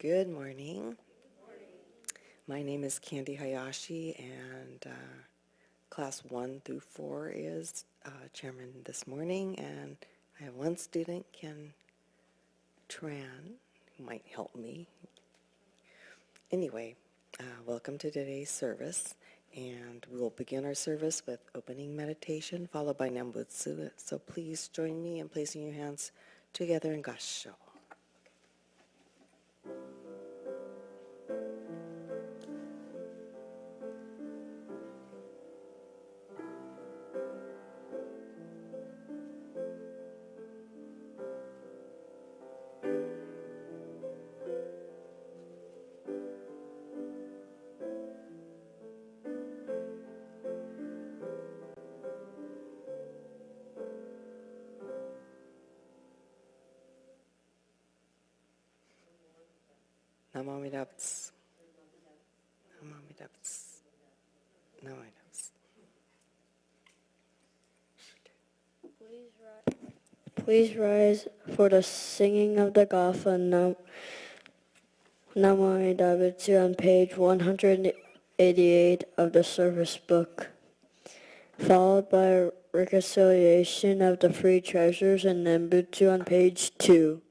Good morning. My name is Candy Hayashi, and class 1 through 4 is chairman this morning, and I have one student, Ken Tran, who might help me. Anyway, welcome to today's service, and we will begin our service with opening meditation, followed by Nambutsu. So please join me in placing your hands together in Gassho. Namo Amida Butsu. Namo Amida Butsu. Namo Amida Butsu. Please rise for the singing of the Gatha Namo Amida Butsu on page 188 of the service book, followed by reconciliation of the three treasures and Nembutsu on page 2.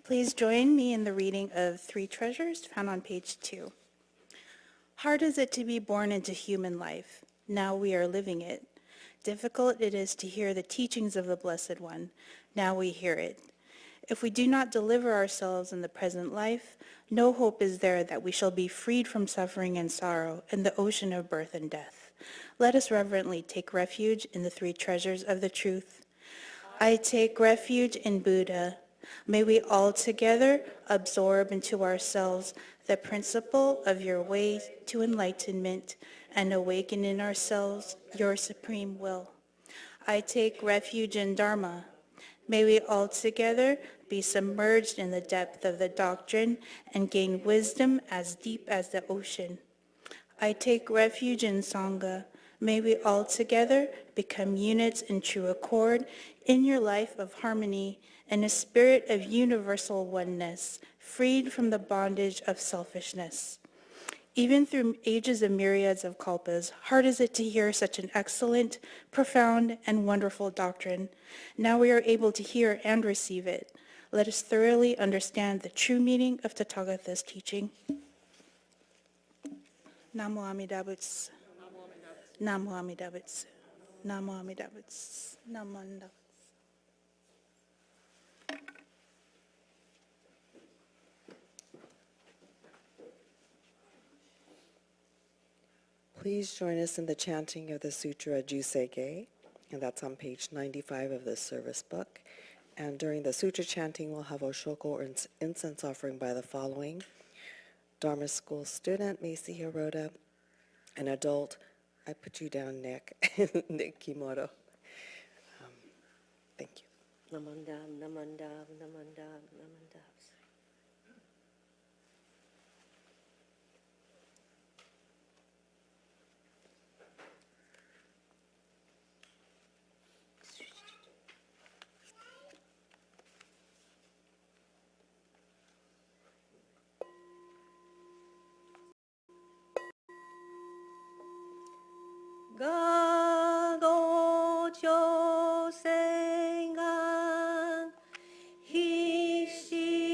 Please join me in the reading of Three Treasures found on page 2. Hard is it to be born into human life. Now we are living it. Difficult it is to hear the teachings of the Blessed One. Now we hear it. If we do not deliver ourselves in the present life, no hope is there that we shall be freed from suffering and sorrow in the ocean of birth and death. Let us reverently take refuge in the three treasures of the truth. I take refuge in Buddha. May we all together absorb into ourselves the principle of your way to enlightenment and awaken in ourselves your supreme will. I take refuge in Dharma. May we all together be submerged in the depth of the doctrine and gain wisdom as deep as the ocean. I take refuge in Sangha. May we all together become units in true accord in your life of harmony and a spirit of universal oneness, freed from the bondage of selfishness. Even through ages of myriads of kalpas, hard is it to hear such an excellent, profound, and wonderful doctrine. Now we are able to hear and receive it. Let us thoroughly understand the true meaning of Tathagata's teaching. Namo Amida Butsu. Namo Amida Butsu. Namo Amida Butsu. Namo Amida Butsu. Please join us in the chanting of the Sutra Jusei, and that's on page 95 of the service book. And during the Sutra chanting, we'll have Oshoko or incense offering by the following: Dharma School student, Macy Hirota, an adult, I put you down, Nick, Nick Kimoto. Thank you. Namandam, namandam, namandam, namandam. 가고조생강 희시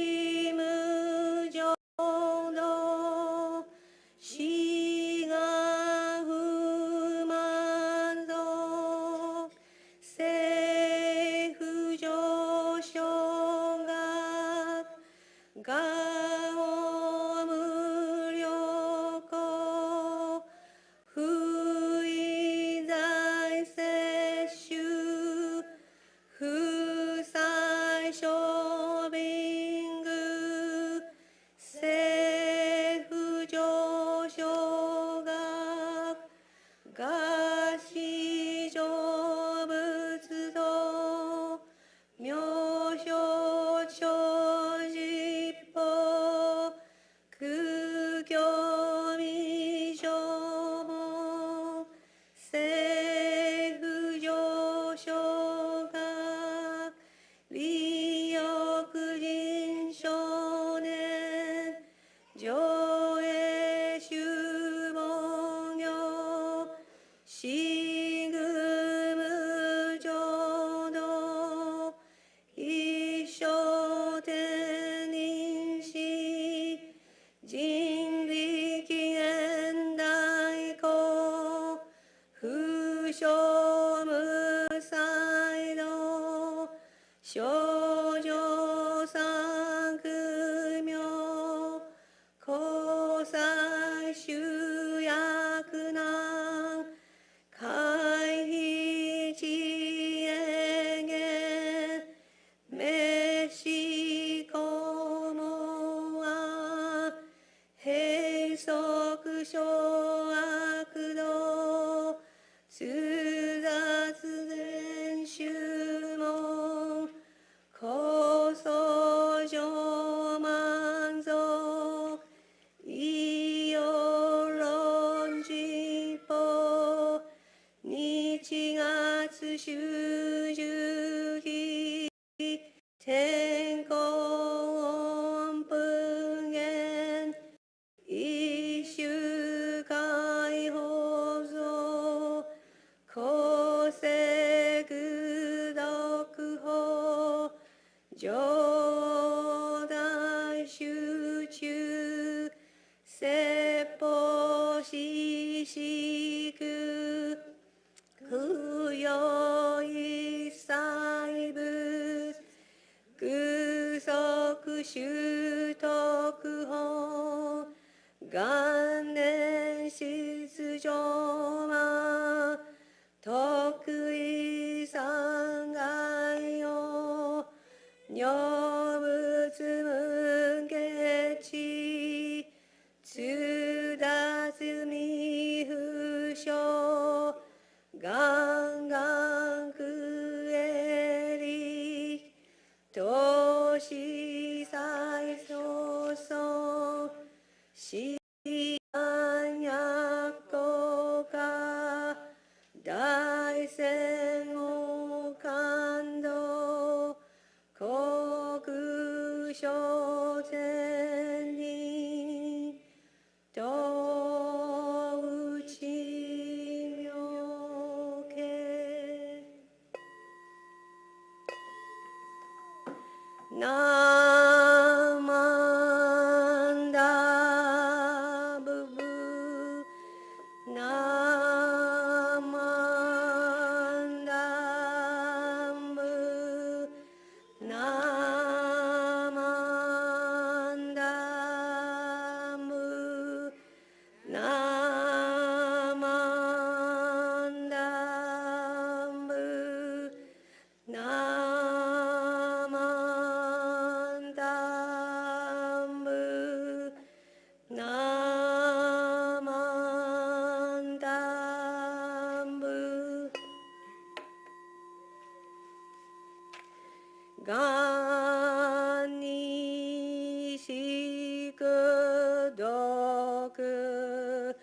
がにしくどく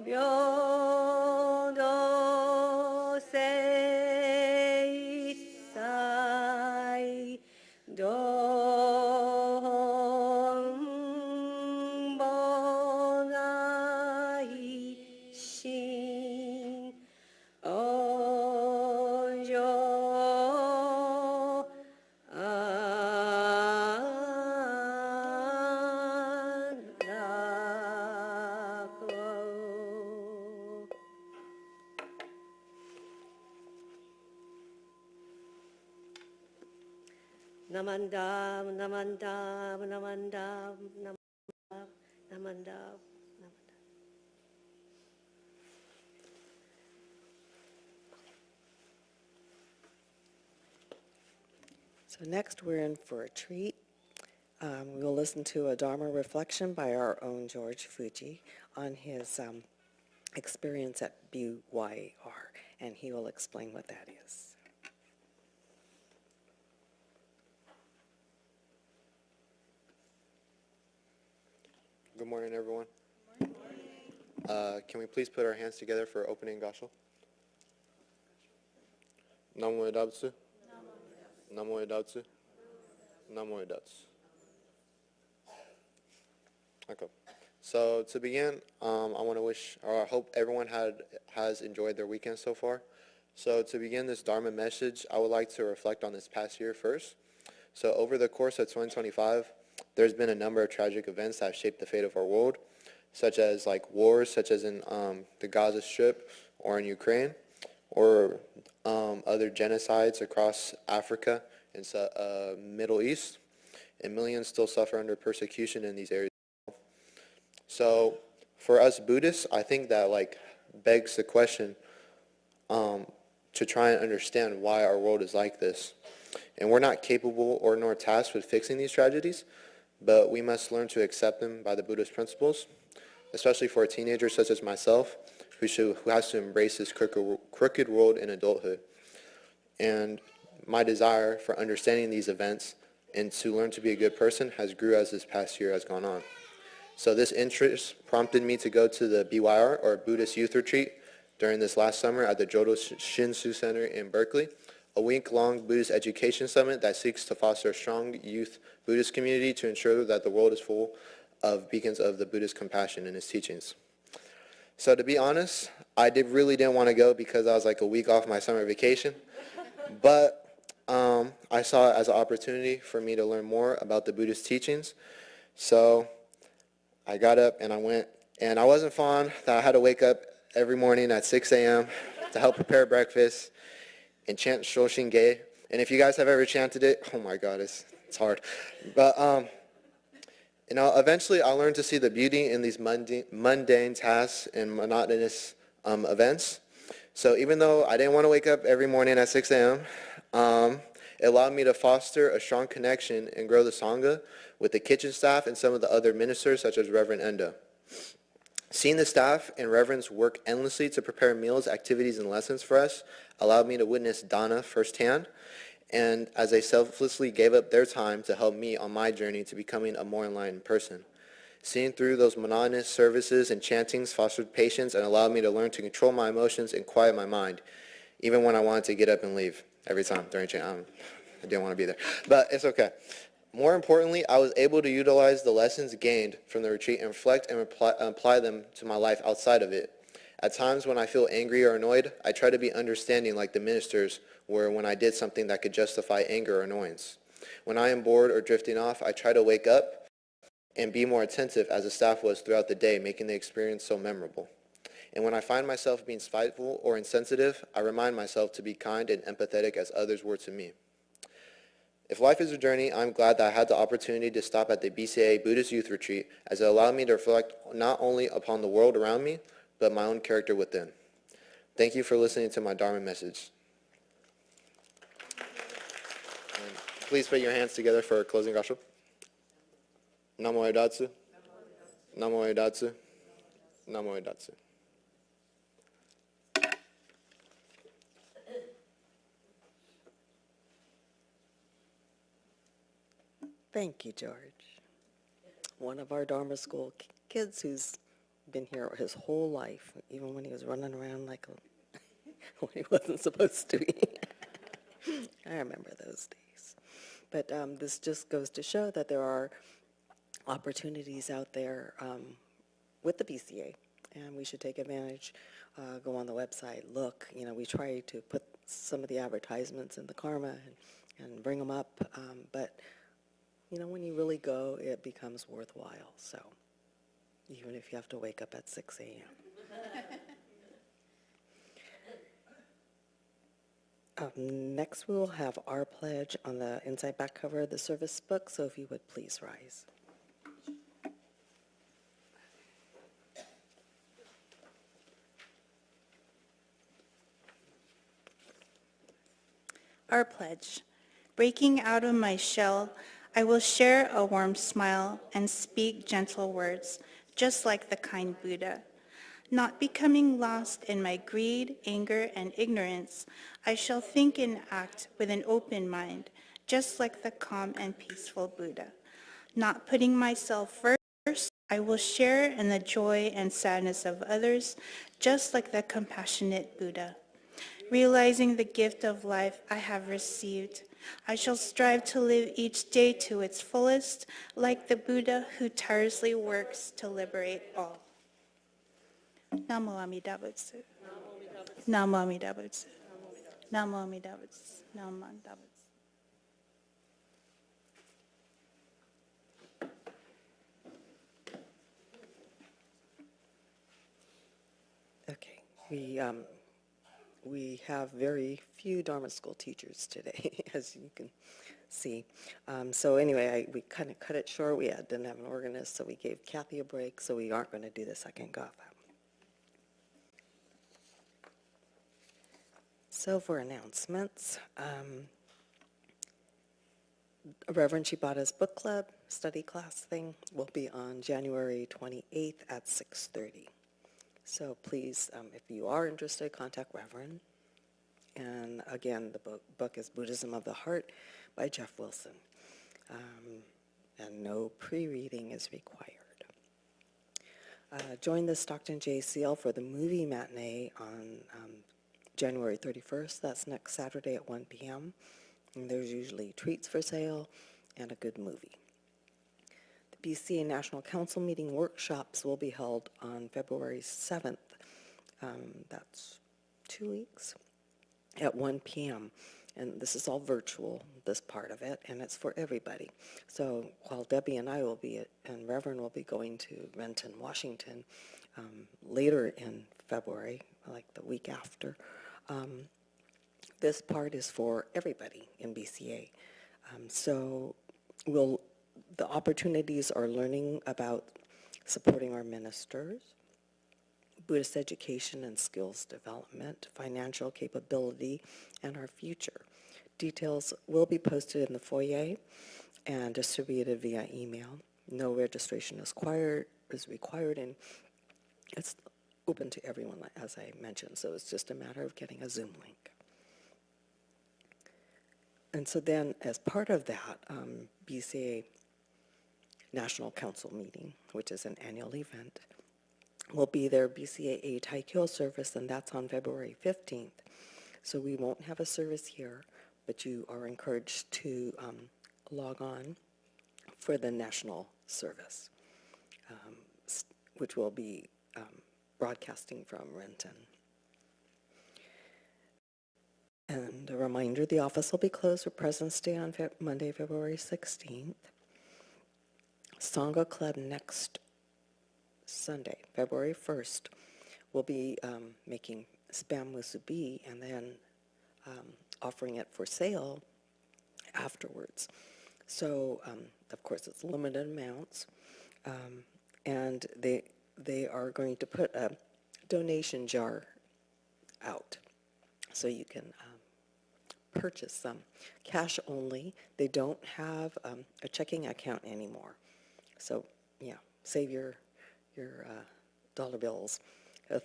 平等性才どんぼないしおじょあらこNamandam, namandam, namandam, namandam, namandam, namandam. So next, we're in for a treat. We will listen to a Dharma reflection by our own George Fuji on his experience at BYR, and he will explain what that is. Good morning, everyone. Can we please put our hands together for opening Gashal? Namo Edatsu. Namo Edatsu. Namo Edatsu. Okay. So to begin, I want to wish, or I hope everyone has enjoyed their weekend so far. So to begin this Dharma message, I would like to reflect on this past year first. So over the course of 2025, there's been a number of tragic events that have shaped the fate of our world, such as like wars, such as in the Gaza Strip or in Ukraine, or other genocides across Africa and Middle East, and millions still suffer under persecution in these areas. So for us Buddhists, I think that like begs the question to try and understand why our world is like this. And we're not capable or nor tasked with fixing these tragedies, but we must learn to accept them by the Buddhist principles, especially for a teenager such as myself, who has to embrace this crooked world in adulthood. And my desire for understanding these events and to learn to be a good person has grew as this past year has gone on. So this interest prompted me to go to the BYR, or Buddhist Youth Retreat, during this last summer at the Jodo Shinshu Center in Berkeley, a week-long Buddhist education summit that seeks to foster a strong youth Buddhist community to ensure that the world is full of beacons of the Buddhist compassion in his teachings. So to be honest, I really didn't want to go because I was like a week off my summer vacation, but I saw it as an opportunity for me to learn more about the Buddhist teachings. So I got up and I went, and I wasn't fond that I had to wake up every morning at 6 a.m. to help prepare breakfast and chant Shoshin Ge. And if you guys have ever chanted it, oh my God, it's hard. But eventually I learned to see the beauty in these mundane tasks and monotonous events. So even though I didn't want to wake up every morning at 6 a.m., it allowed me to foster a strong connection and grow the Sangha with the kitchen staff and some of the other ministers, such as Reverend Enda. Seeing the staff and reverends work endlessly to prepare meals, activities, and lessons for us allowed me to witness Dana firsthand, and as they selflessly gave up their time to help me on my journey to becoming a more enlightened person. Seeing through those monotonous services and chantings fostered patience and allowed me to learn to control my emotions and quiet my mind, even when I wanted to get up and leave every time during chant. I didn't want to be there, but it's okay. More importantly, I was able to utilize the lessons gained from the retreat and reflect and apply them to my life outside of it. At times when I feel angry or annoyed, I try to be understanding like the ministers were when I did something that could justify anger or annoyance. When I am bored or drifting off, I try to wake up and be more attentive as the staff was throughout the day, making the experience so memorable. And when I find myself being spiteful or insensitive, I remind myself to be kind and empathetic as others were to me. If life is a journey, I'm glad that I had the opportunity to stop at the BCA Buddhist Youth Retreat, as it allowed me to reflect not only upon the world around me, but my own character within. Thank you for listening to my Dharma message. And please put your hands together for a closing gassho. Namo Edatsu. Namo Edatsu. Namo Edatsu. Thank you, George. One of our Dharma School kids who's been here his whole life, even when he was running around like a, when he wasn't supposed to be. I remember those days. But this just goes to show that there are opportunities out there with the BCA, and we should take advantage. Go on the website, look. You know, we try to put some of the advertisements in the Karma and bring them up, but you know, when you really go, it becomes worthwhile. So even if you have to wake up at 6 a.m. Next, we will have our pledge on the inside back cover of the service book, so if you would please rise. Our pledge. Breaking out of my shell, I will share a warm smile and speak gentle words, just like the kind Buddha. Not becoming lost in my greed, anger, and ignorance, I shall think and act with an open mind, just like the calm and peaceful Buddha. Not putting myself first, I will share in the joy and sadness of others, just like the compassionate Buddha. Realizing the gift of life I have received, I shall strive to live each day to its fullest, like the Buddha who tirelessly works to liberate all. Namo Amida Butsu. Namo Amida Butsu. Namo Amida Butsu. Namo Amida Butsu. Okay, we have very few Dharma school teachers today, as you can see. So anyway, we kind of cut it short. We didn't have an organist, so we gave Kathy a break, so we aren't going to do the second gatha. So for announcements, Reverend Shibata's book club study class thing will be on January 28th at 6:30. So please, if you are interested, contact Reverend. And again, the book is Buddhism of the Heart by Jeff Wilson. And no pre-reading is required. Join the Stockton JCL for the movie matinee on January 31st. That's next Saturday at 1 p.m. And there's usually treats for sale and a good movie. The BCA National Council meeting workshops will be held on February 7th. That's 2 weeks at 1 p.m. And this is all virtual, this part of it, and it's for everybody. So while Debbie and I will be, and Reverend will be going to Renton, Washington, later in February, like the week after, this part is for everybody in BCA. So the opportunities are learning about supporting our ministers, Buddhist education and skills development, financial capability, and our future. Details will be posted in the foyer and distributed via email. No registration is required, and it's open to everyone, as I mentioned, so it's just a matter of getting a Zoom link. And so then, as part of that, BCA National Council meeting, which is an annual event, will be their BCAA Taikyo service, and that's on February 15th. So we won't have a service here, but you are encouraged to log on for the national service, which will be broadcasting from Renton. And a reminder, the office will be closed for President's Day on Monday, February 16th. Sangha Club next Sunday, February 1st, will be making spam musubi and then offering it for sale afterwards. So, of course, it's limited amounts, and they are going to put a donation jar out so you can purchase some. Cash only. They don't have a checking account anymore. So, yeah, save your dollar bills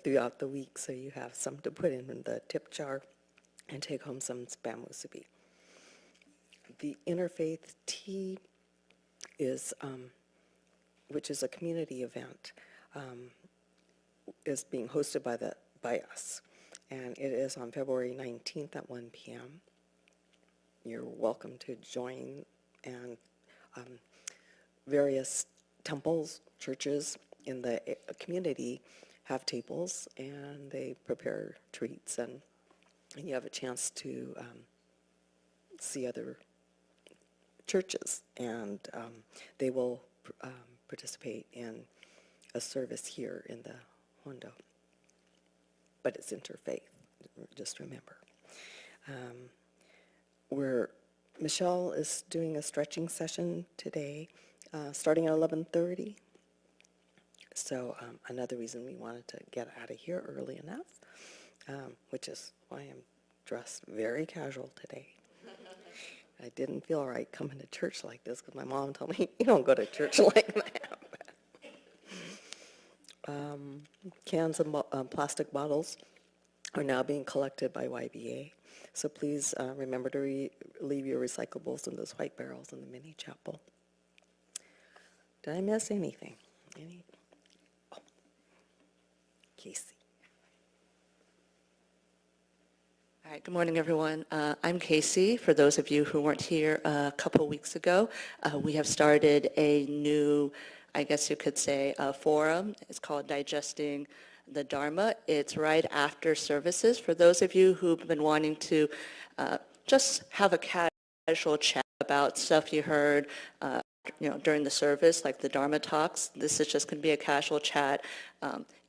throughout the week so you have some to put in the tip jar and take home some spam musubi. The interfaith tea is, which is a community event, is being hosted by us. And it is on February 19th at 1 p.m. You're welcome to join, and various temples, churches in the community have tables, and they prepare treats, and you have a chance to see other churches, and they will participate in a service here in the Hondo. But it's interfaith, just remember. Michelle is doing a stretching session today, starting at 11:30. So another reason we wanted to get out of here early enough, which is why I'm dressed very casual today. I didn't feel right coming to church like this because my mom told me, you don't go to church like that. Cans and plastic bottles are now being collected by YBA. So please remember to leave your recyclables in those white barrels in the mini chapel. Did I miss anything? Oh, Casey. All right, good morning, everyone. I'm Casey. For those of you who weren't here a couple weeks ago, we have started a new, I guess you could say, forum. It's called Digesting the Dharma. It's right after services. For those of you who've been wanting to just have a casual chat about stuff you heard during the service, like the Dharma talks, this is just going to be a casual chat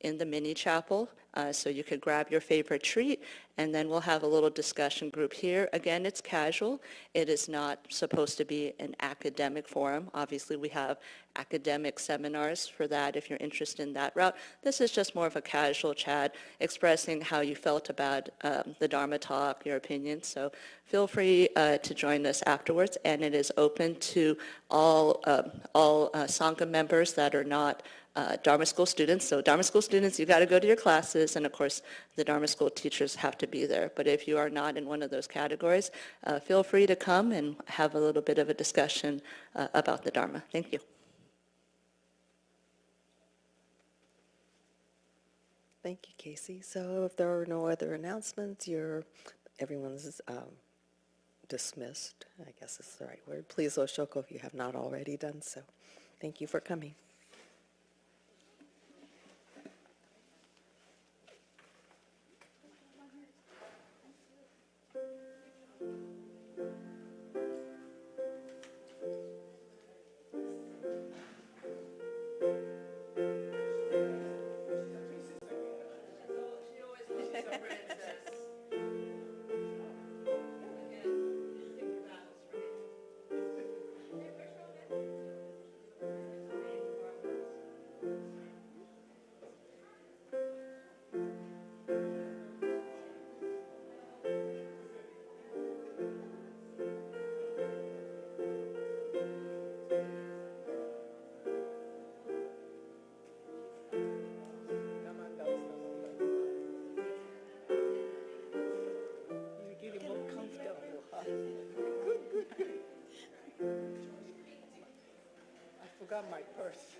in the mini chapel. So you could grab your favorite treat, and then we'll have a little discussion group here. Again, it's casual. It is not supposed to be an academic forum. Obviously, we have academic seminars for that if you're interested in that route. This is just more of a casual chat, expressing how you felt about the Dharma talk, your opinions. So feel free to join us afterwards, and it is open to all Sangha members that are not Dharma School students. So Dharma School students, you got to go to your classes, and of course the Dharma School teachers have to be there. But if you are not in one of those categories, feel free to come and have a little bit of a discussion about the Dharma. Thank you. Thank you, Casey. So if there are no other announcements, everyone's dismissed, I guess is the right word. Please, Oshoko, if you have not already done so. Thank you for coming. Forgot my purse.